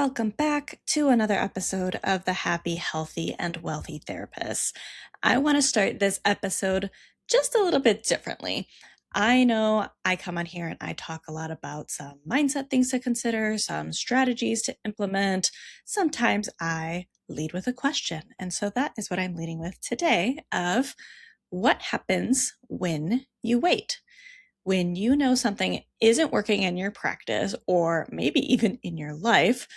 Welcome back to another episode of the Happy, Healthy, and Wealthy Therapist. I want to start this episode just a little bit differently. I know I come on here and I talk a lot about some mindset things to consider, some strategies to implement. Sometimes I lead with a question. And so that is what I'm leading with today of what happens when you wait? When you know something isn't working in your practice or maybe even in your life,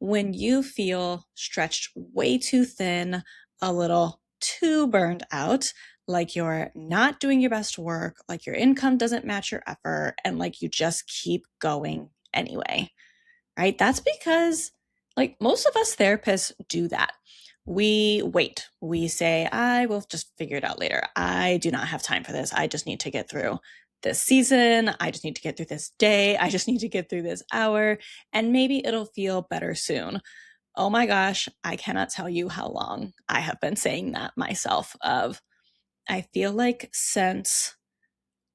when you feel stretched way too thin, a little too burned out, like you're not doing your best work, like your income doesn't match your effort, and like you just keep going anyway, right? That's because, like, most of us therapists do that. We wait. We say, I will just figure it out later. I do not have time for this. I just need to get through this season. I just need to get through this day. I just need to get through this hour, and maybe it'll feel better soon. Oh my gosh, I cannot tell you how long I have been saying that myself of I feel like since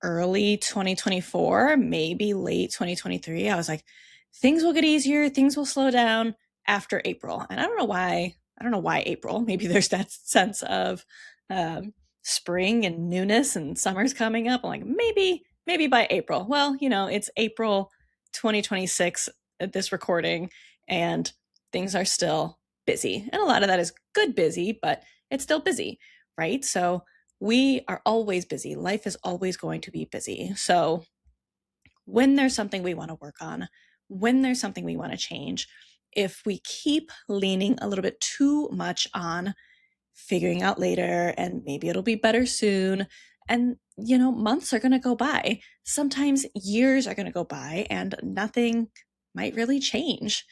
early 2024, maybe late 2023, I was like, things will get easier, things will slow down after April. And I don't know why. I don't know why April. Maybe there's that sense of spring and newness and summer's coming up. I'm like, maybe by April. Well, it's April 2026 at this recording, and things are still busy. And a lot of that is good busy, but it's still busy, right? So we are always busy. Life is always going to be busy. So when there's something we want to work on, when there's something we want to change, if we keep leaning a little bit too much on figuring out later and maybe it'll be better soon, and months are going to go by, sometimes years are going to go by and nothing might really change.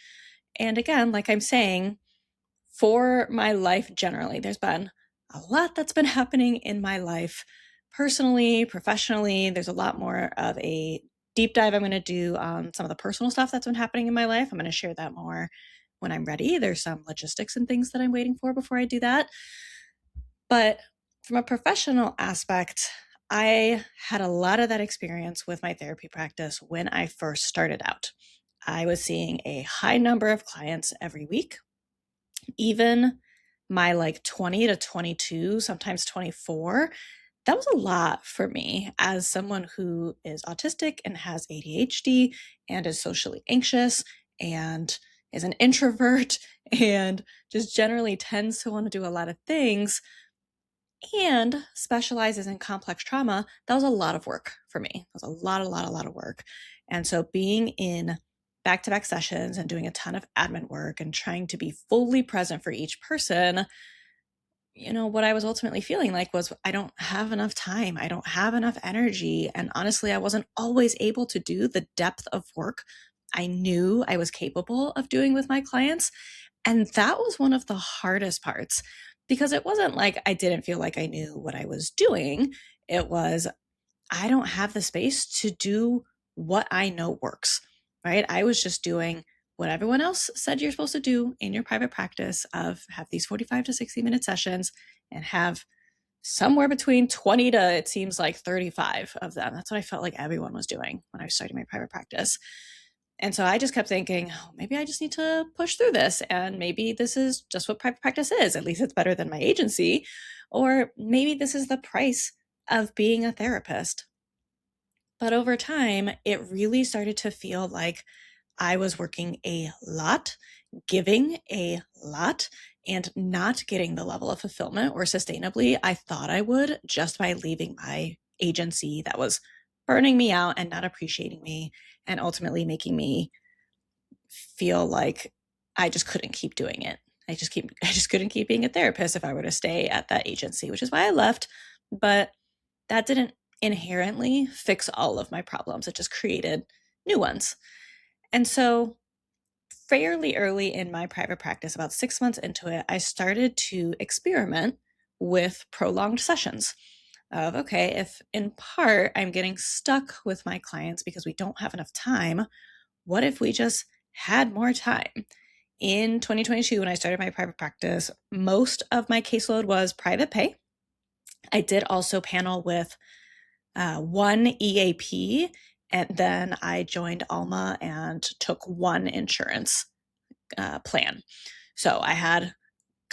And again, like I'm saying, for my life generally, there's been a lot that's been happening in my life, personally, professionally. There's a lot more of a deep dive I'm going to do on some of the personal stuff that's been happening in my life. I'm going to share that more when I'm ready. There's some logistics and things that I'm waiting for before I do that. But from a professional aspect, I had a lot of that experience with my therapy practice when I first started out. I was seeing a high number of clients every week. Even my 20 to 22, sometimes 24, that was a lot for me as someone who is autistic and has ADHD and is socially anxious and is an introvert and just generally tends to want to do a lot of things and specializes in complex trauma. That was a lot of work for me. It was a lot of work. And so being in back-to-back sessions and doing a ton of admin work and trying to be fully present for each person, what I was ultimately feeling like was I don't have enough time. I don't have enough energy. And honestly, I wasn't always able to do the depth of work I knew I was capable of doing with my clients. And that was one of the hardest parts, because it wasn't like I didn't feel like I knew what I was doing. It was, I don't have the space to do what I know works, right? I was just doing what everyone else said you're supposed to do in your private practice of have these 45 to 60-minute sessions and have somewhere between 20 to, it seems like 35 of them. That's what I felt like everyone was doing when I was starting my private practice. And so I just kept thinking, oh, maybe I just need to push through this. And maybe this is just what private practice is. At least it's better than my agency. Or maybe this is the price of being a therapist. But over time, it really started to feel like I was working a lot, giving a lot, and not getting the level of fulfillment or sustainably I thought I would just by leaving my agency that was burning me out and not appreciating me and ultimately making me feel like I just couldn't keep doing it. I just couldn't keep being a therapist if I were to stay at that agency, which is why I left. But that didn't inherently fix all of my problems. It just created new ones. And so fairly early in my private practice, about 6 months into it, I started to experiment with prolonged sessions of, okay, if in part I'm getting stuck with my clients because we don't have enough time, what if we just had more time? In 2022, when I started my private practice, most of my caseload was private pay. I did also panel with one EAP, and then I joined Alma and took one insurance plan. So I had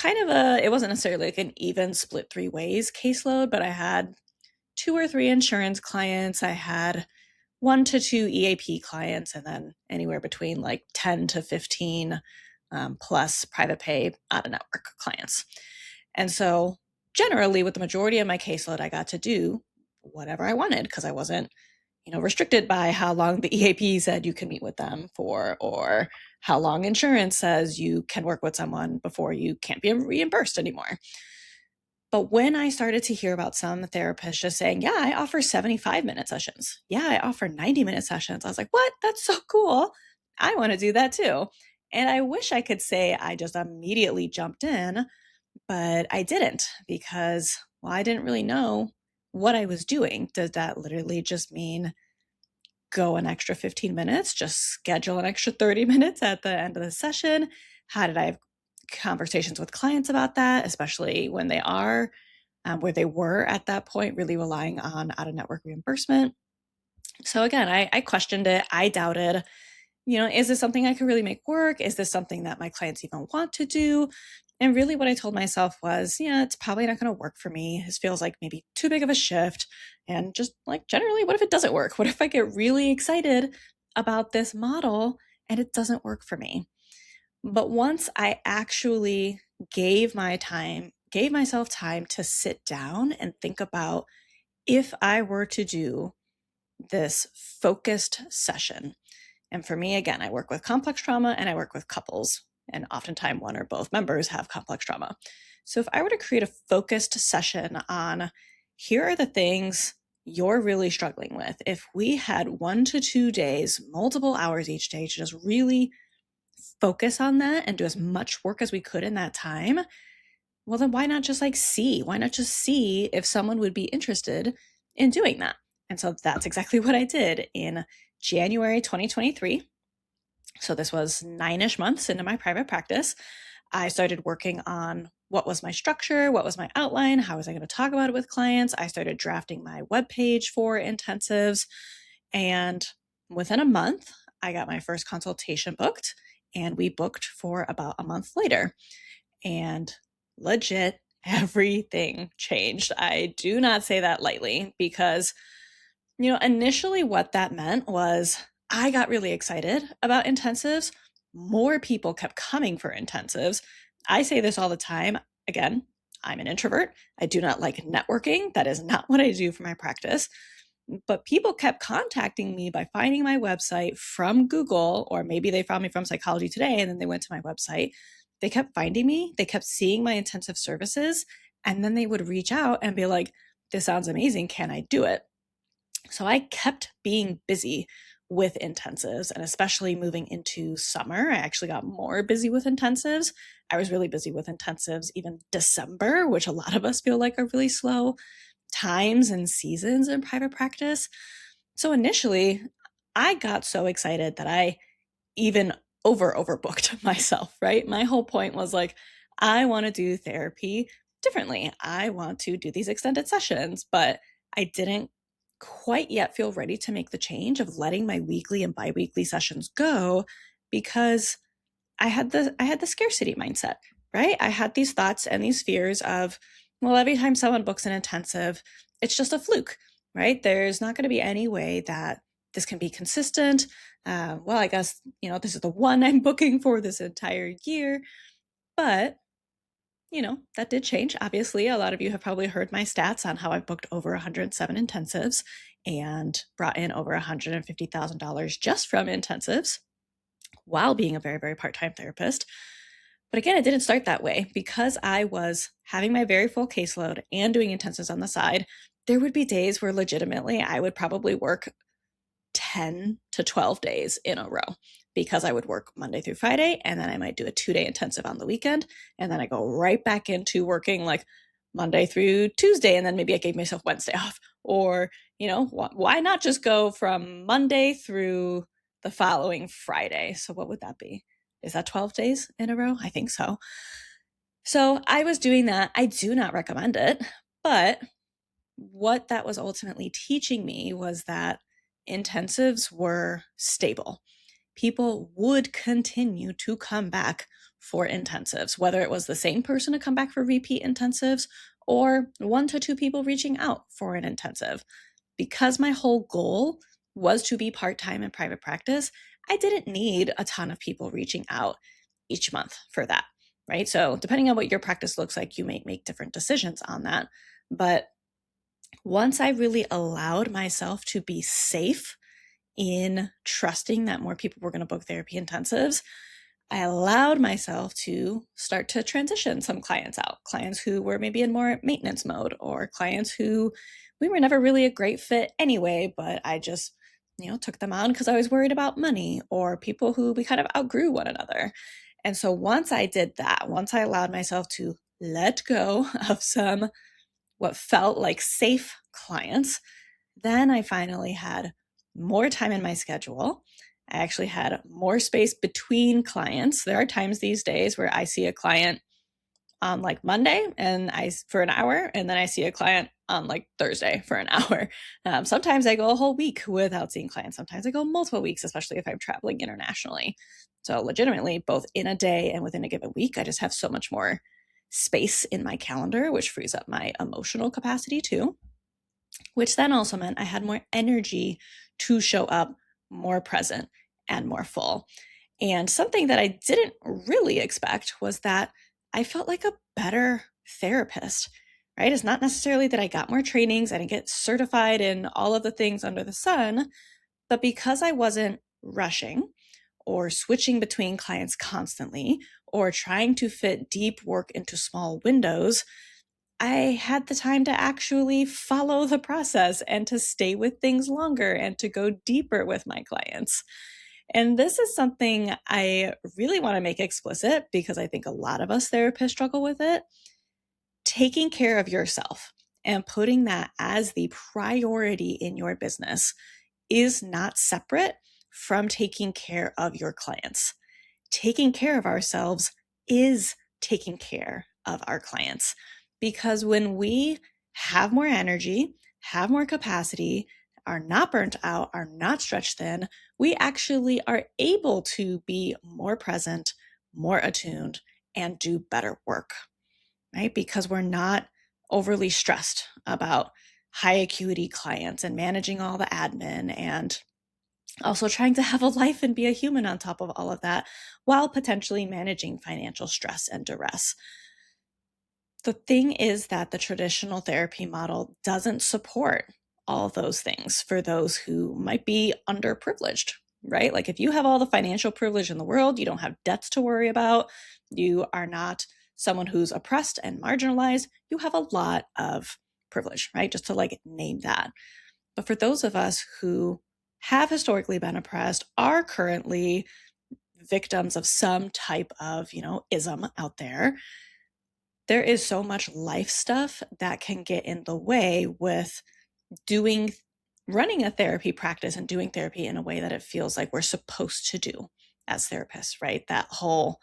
it wasn't necessarily like an even split three ways caseload, but I had 2 or 3 insurance clients. I had 1 to 2 EAP clients, and then anywhere between like 10 to 15 plus private pay out of network clients. And so generally with the majority of my caseload, I got to do whatever I wanted because I wasn't, restricted by how long the EAP said you can meet with them for, or how long insurance says you can work with someone before you can't be reimbursed anymore. But when I started to hear about some therapists just saying, yeah, I offer 75-minute sessions. Yeah, I offer 90-minute sessions. I was like, what? That's so cool. I want to do that too. And I wish I could say I just immediately jumped in, but I didn't because, well, I didn't really know what I was doing. Does that literally just mean go an extra 15 minutes, just schedule an extra 30 minutes at the end of the session? How did I have conversations with clients about that, especially when they are where they were at that point, really relying on out of network reimbursement? So again, I questioned it. I doubted, is this something I could really make work? Is this something that my clients even want to do? And really what I told myself was, yeah, it's probably not going to work for me. This feels like maybe too big of a shift. And just like generally, what if it doesn't work? What if I get really excited about this model and it doesn't work for me? But once I actually gave myself time to sit down and think about if I were to do this focused session. And for me, again, I work with complex trauma and I work with couples, and oftentimes one or both members have complex trauma. So if I were to create a focused session on here are the things you're really struggling with, if we had 1 to 2 days, multiple hours each day to just really focus on that and do as much work as we could in that time, well, then why not just see? Why not just see if someone would be interested in doing that? And so that's exactly what I did in January 2023. So this was 9-ish months into my private practice. I started working on what was my structure, what was my outline, how was I going to talk about it with clients. I started drafting my webpage for intensives. And within a month, I got my first consultation booked, and we booked for about a month later. And legit, everything changed. I do not say that lightly because, initially what that meant was I got really excited about intensives. More people kept coming for intensives. I say this all the time. Again, I'm an introvert. I do not like networking. That is not what I do for my practice. But people kept contacting me by finding my website from Google, or maybe they found me from Psychology Today and then they went to my website. They kept finding me, they kept seeing my intensive services, and then they would reach out and be like, this sounds amazing. Can I do it? So I kept being busy with intensives, and especially moving into summer, I actually got more busy with intensives. I was really busy with intensives even December, which a lot of us feel like are really slow times and seasons in private practice. So initially, I got so excited that I even overbooked myself, right? My whole point was like, I want to do therapy differently. I want to do these extended sessions, but I didn't quite yet feel ready to make the change of letting my weekly and biweekly sessions go because I had the scarcity mindset, right? I had these thoughts and these fears of, well, every time someone books an intensive, it's just a fluke, right? There's not going to be any way that this can be consistent. Well, I guess, this is the one I'm booking for this entire year. But, that did change. Obviously, a lot of you have probably heard my stats on how I've booked over 107 intensives and brought in over $150,000 just from intensives while being a very, very part-time therapist. But again, it didn't start that way. Because I was having my very full caseload and doing intensives on the side, there would be days where legitimately I would probably work 10 to 12 days in a row because I would work Monday through Friday, and then I might do a 2-day intensive on the weekend. And then I go right back into working like Monday through Tuesday. And then maybe I gave myself Wednesday off. Or, why not just go from Monday through the following Friday? So what would that be? Is that 12 days in a row? I think so. So I was doing that. I do not recommend it. But what that was ultimately teaching me was that intensives were stable. people would continue to come back for intensives, whether it was the same person to come back for repeat intensives or 1 to 2 people reaching out for an intensive. Because my whole goal was to be part-time in private practice, I didn't need a ton of people reaching out each month for that, right? So depending on what your practice looks like, you may make different decisions on that. But once I really allowed myself to be safe in trusting that more people were going to book therapy intensives, I allowed myself to start to transition some clients out, clients who were maybe in more maintenance mode, or clients who we were never really a great fit anyway, but I just, took them on because I was worried about money, or people who we kind of outgrew one another. And so once I did that, once I allowed myself to let go of some what felt like safe clients, then I finally had more time in my schedule. I actually had more space between clients. There are times these days where I see a client on like Monday for an hour, and then I see a client on like Thursday for an hour. Sometimes I go a whole week without seeing clients. Sometimes I go multiple weeks, especially if I'm traveling internationally. So legitimately, both in a day and within a given week, I just have so much more space in my calendar, which frees up my emotional capacity too, which then also meant I had more energy to show up more present and more full. And something that I didn't really expect was that I felt like a better therapist, right? It's not necessarily that I got more trainings, I didn't get certified in all of the things under the sun, but because I wasn't rushing or switching between clients constantly or trying to fit deep work into small windows, I had the time to actually follow the process and to stay with things longer and to go deeper with my clients. And this is something I really want to make explicit because I think a lot of us therapists struggle with it. Taking care of yourself and putting that as the priority in your business is not separate from taking care of your clients. Taking care of ourselves is taking care of our clients, because when we have more energy, have more capacity, are not burnt out, are not stretched thin, we actually are able to be more present, more attuned, and do better work, right? Because we're not overly stressed about high acuity clients and managing all the admin and also trying to have a life and be a human on top of all of that while potentially managing financial stress and duress. The thing is that the traditional therapy model doesn't support all of those things for those who might be underprivileged, right? Like if you have all the financial privilege in the world, you don't have debts to worry about, you are not someone who's oppressed and marginalized, you have a lot of privilege, right? Just to like name that. But for those of us who have historically been oppressed, are currently victims of some type of, ism out there, there is so much life stuff that can get in the way with running a therapy practice and doing therapy in a way that it feels like we're supposed to do as therapists, right? That whole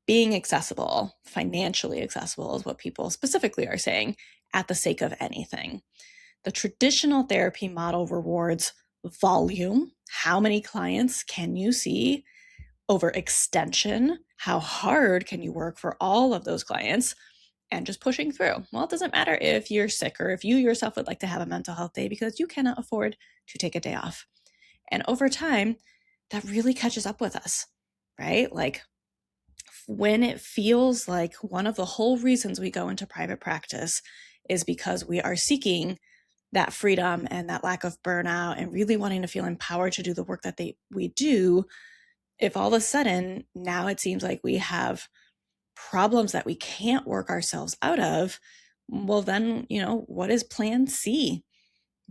being accessible, financially accessible is what people specifically are saying, at the sake of anything. The traditional therapy model rewards volume. How many clients can you see? Over extension. How hard can you work for all of those clients? And just pushing through. Well, it doesn't matter if you're sick or if you yourself would like to have a mental health day because you cannot afford to take a day off. And over time, that really catches up with us, right? Like when it feels like one of the whole reasons we go into private practice is because we are seeking that freedom and that lack of burnout and really wanting to feel empowered to do the work that we do, if all of a sudden now it seems like we have problems that we can't work ourselves out of, well then, what is plan C,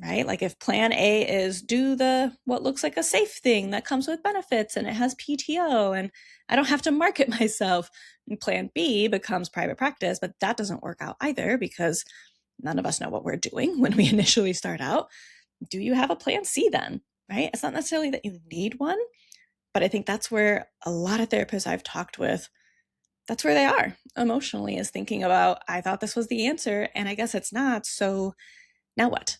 right? Like if plan A is do what looks like a safe thing that comes with benefits and it has PTO and I don't have to market myself, and plan B becomes private practice, but that doesn't work out either because none of us know what we're doing when we initially start out. Do you have a plan C then, right? It's not necessarily that you need one, but I think that's where a lot of therapists I've talked with, that's where they are emotionally, is thinking about, I thought this was the answer and I guess it's not. So now what?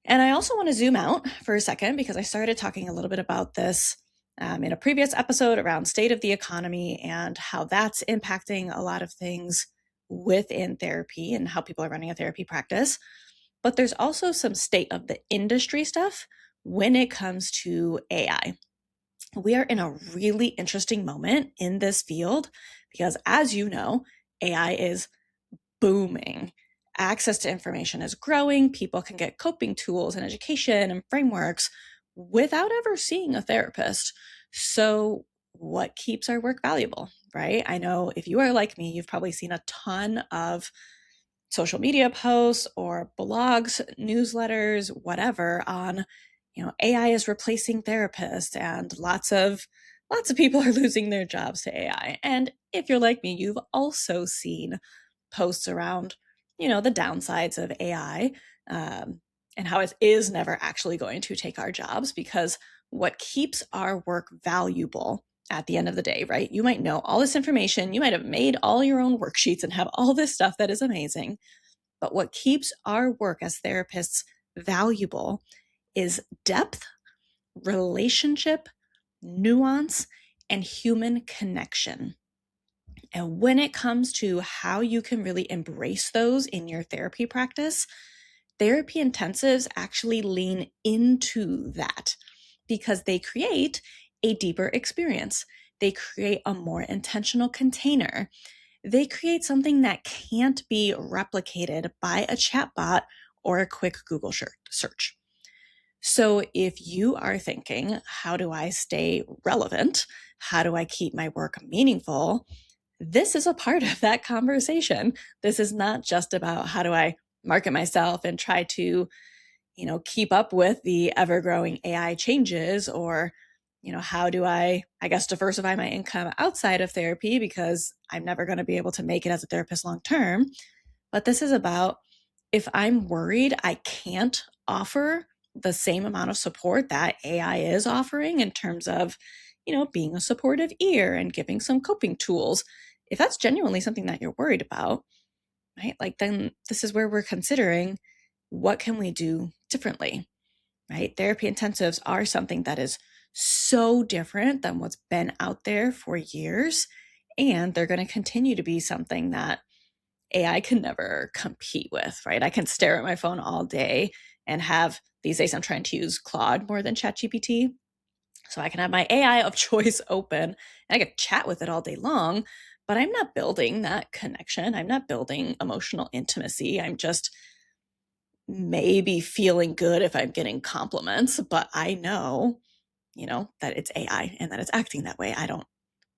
And I also want to zoom out for a second because I started talking a little bit about this in a previous episode around state of the economy and how that's impacting a lot of things within therapy and how people are running a therapy practice. But there's also some state of the industry stuff when it comes to AI. We are in a really interesting moment in this field because, as you know, AI is booming. Access to information is growing. People can get coping tools and education and frameworks without ever seeing a therapist. So, what keeps our work valuable, right? I know if you are like me, you've probably seen a ton of social media posts or blogs, newsletters, whatever on, AI is replacing therapists and lots of people are losing their jobs to AI. And if you're like me, you've also seen posts around, the downsides of AI, and how it is never actually going to take our jobs, because what keeps our work valuable at the end of the day, right? You might know all this information, you might have made all your own worksheets and have all this stuff that is amazing. But what keeps our work as therapists valuable is depth, relationship, nuance, and human connection. And when it comes to how you can really embrace those in your therapy practice, therapy intensives actually lean into that because they create a deeper experience. They create a more intentional container. They create something that can't be replicated by a chatbot or a quick Google search. So if you are thinking, how do I stay relevant? How do I keep my work meaningful? This is a part of that conversation. This is not just about how do I market myself and try to, keep up with the ever-growing AI changes, or, how do I guess, diversify my income outside of therapy because I'm never going to be able to make it as a therapist long term. But this is about, if I'm worried I can't offer the same amount of support that AI is offering in terms of, being a supportive ear and giving some coping tools, if that's genuinely something that you're worried about, right? Like, then this is where we're considering, what can we do differently, right? Therapy intensives are something that is so different than what's been out there for years. And they're going to continue to be something that AI can never compete with, right? I can stare at my phone all day and have, these days I'm trying to use Claude more than ChatGPT. So I can have my AI of choice open and I can chat with it all day long, but I'm not building that connection. I'm not building emotional intimacy. I'm just maybe feeling good if I'm getting compliments, but I know, that it's AI and that it's acting that way. I don't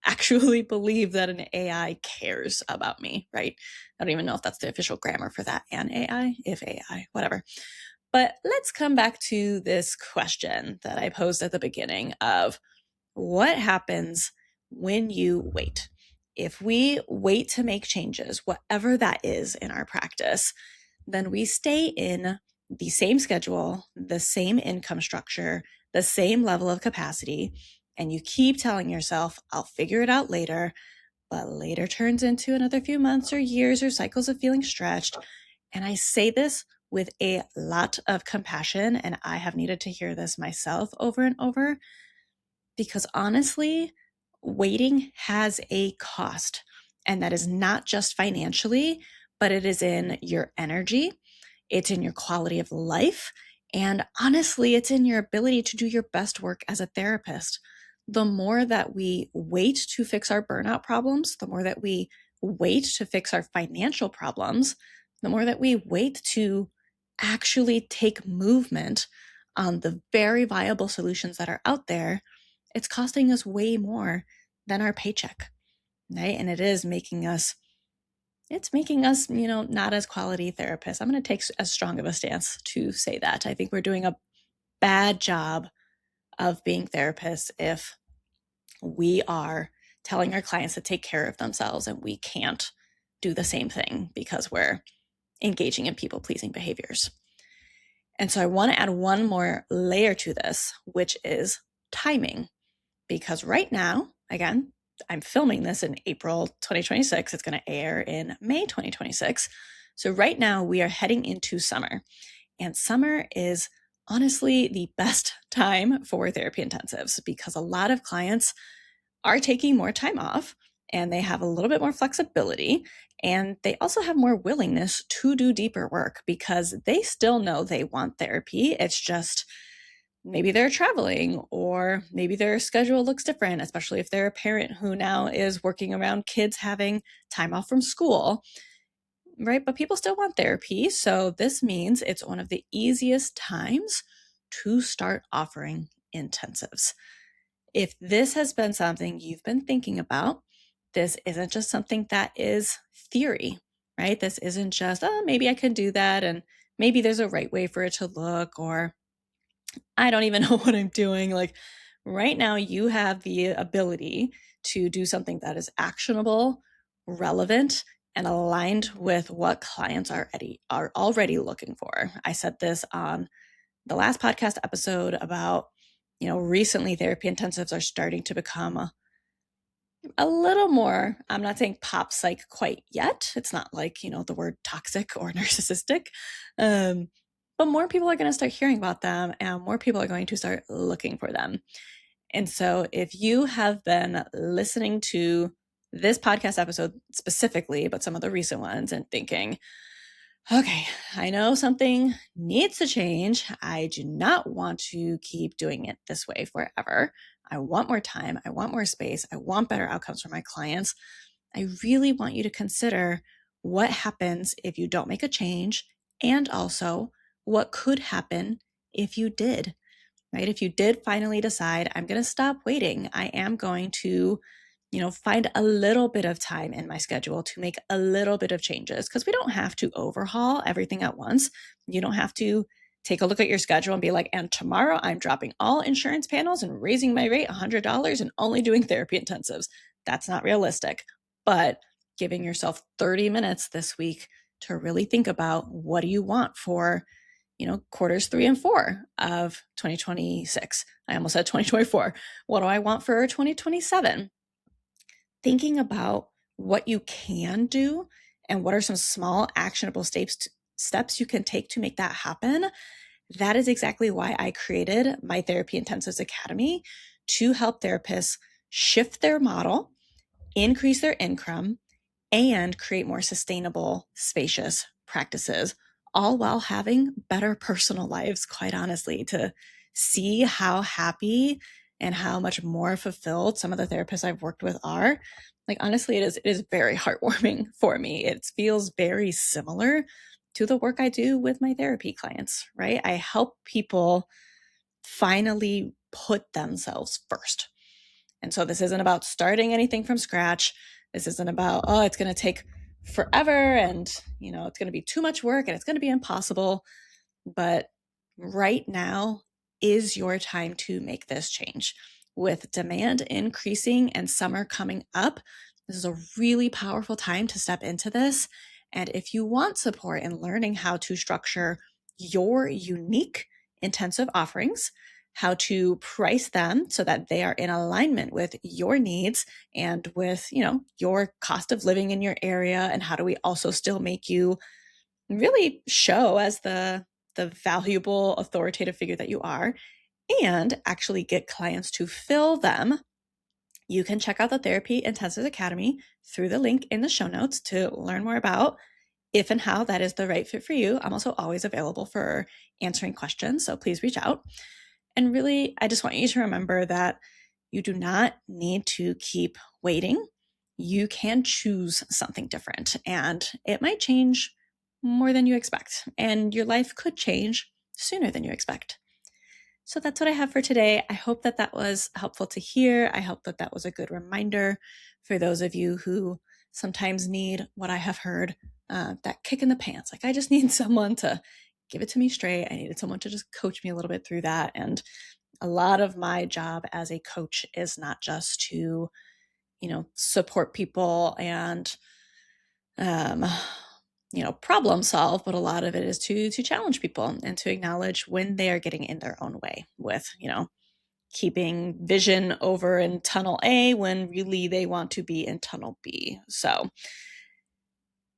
actually believe that an AI cares about me, right? I don't even know if that's the official grammar for that, an AI, if AI, whatever. But let's come back to this question that I posed at the beginning of, what happens when you wait? If we wait to make changes, whatever that is in our practice, then we stay in the same schedule, the same income structure, the same level of capacity, and you keep telling yourself, I'll figure it out later, but later turns into another few months or years or cycles of feeling stretched. And I say this with a lot of compassion, and I have needed to hear this myself over and over, because honestly, waiting has a cost. And that is not just financially, but it is in your energy, it's in your quality of life, and honestly, it's in your ability to do your best work as a therapist. The more that we wait to fix our burnout problems, the more that we wait to fix our financial problems, the more that we wait to actually take movement on the very viable solutions that are out there, it's costing us way more than our paycheck, right? And it is making us, not as quality therapists. I'm going to take as strong of a stance to say that. I think we're doing a bad job of being therapists if we are telling our clients to take care of themselves and we can't do the same thing because we're engaging in people-pleasing behaviors. And so I want to add one more layer to this, which is timing. Because right now, again, I'm filming this in April 2026. It's going to air in May 2026. So right now we are heading into summer. And summer is honestly the best time for therapy intensives because a lot of clients are taking more time off and they have a little bit more flexibility. And they also have more willingness to do deeper work because they still know they want therapy. It's just maybe they're traveling or maybe their schedule looks different, especially if they're a parent who now is working around kids having time off from school, right? But people still want therapy. So this means it's one of the easiest times to start offering intensives. If this has been something you've been thinking about, this isn't just something that is theory, right? This isn't just, oh, maybe I can do that and maybe there's a right way for it to look, or I don't even know what I'm doing. Like right now, you have the ability to do something that is actionable, relevant, and aligned with what clients are already looking for. I said this on the last podcast episode about, recently therapy intensives are starting to become a little more, I'm not saying pop psych quite yet. It's not like, the word toxic or narcissistic. Um, but more people are going to start hearing about them and more people are going to start looking for them. And so if you have been listening to this podcast episode specifically, but some of the recent ones and thinking, okay, I know something needs to change. I do not want to keep doing it this way forever. I want more time. I want more space. I want better outcomes for my clients. I really want you to consider what happens if you don't make a change and also what could happen if you did, right? If you did finally decide, I'm going to stop waiting, I am going to find a little bit of time in my schedule to make a little bit of changes because we don't have to overhaul everything at once. You don't have to take a look at your schedule and be like, and tomorrow I'm dropping all insurance panels and raising my rate $100 and only doing therapy intensives. That's not realistic. But giving yourself 30 minutes this week to really think about what do you want for quarters 3 and 4 of 2026. I almost said 2024. What do I want for 2027? Thinking about what you can do and what are some small actionable steps you can take to make that happen. That is exactly why I created my Therapy Intensives Academy to help therapists shift their model, increase their income, and create more sustainable, spacious practices, all while having better personal lives, quite honestly, to see how happy and how much more fulfilled some of the therapists I've worked with are. Like, honestly, it is very heartwarming for me. It feels very similar to the work I do with my therapy clients, right? I help people finally put themselves first. And so this isn't about starting anything from scratch. This isn't about, oh, it's going to take forever and, it's going to be too much work and it's going to be impossible. But right now is your time to make this change. With demand increasing and summer coming up, this is a really powerful time to step into this. And if you want support in learning how to structure your unique intensive offerings, how to price them so that they are in alignment with your needs and with, your cost of living in your area, and how do we also still make you really show as the valuable authoritative figure that you are and actually get clients to fill them, you can check out the Therapy Intensives Academy through the link in the show notes to learn more about if and how that is the right fit for you. I'm also always available for answering questions, so please reach out. And really, I just want you to remember that you do not need to keep waiting. You can choose something different, and it might change more than you expect, and your life could change sooner than you expect. So that's what I have for today. I hope that that was helpful to hear. I hope that that was a good reminder for those of you who sometimes need what I have heard, that kick in the pants. Like, I just need someone to give it to me straight. I needed someone to just coach me a little bit through that. And a lot of my job as a coach is not just to, support people and, problem solve, but a lot of it is to challenge people and to acknowledge when they are getting in their own way with, keeping vision over in tunnel A when really they want to be in tunnel B. So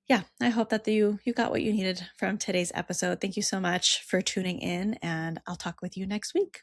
yeah, I hope that you got what you needed from today's episode. Thank you so much for tuning in, and I'll talk with you next week.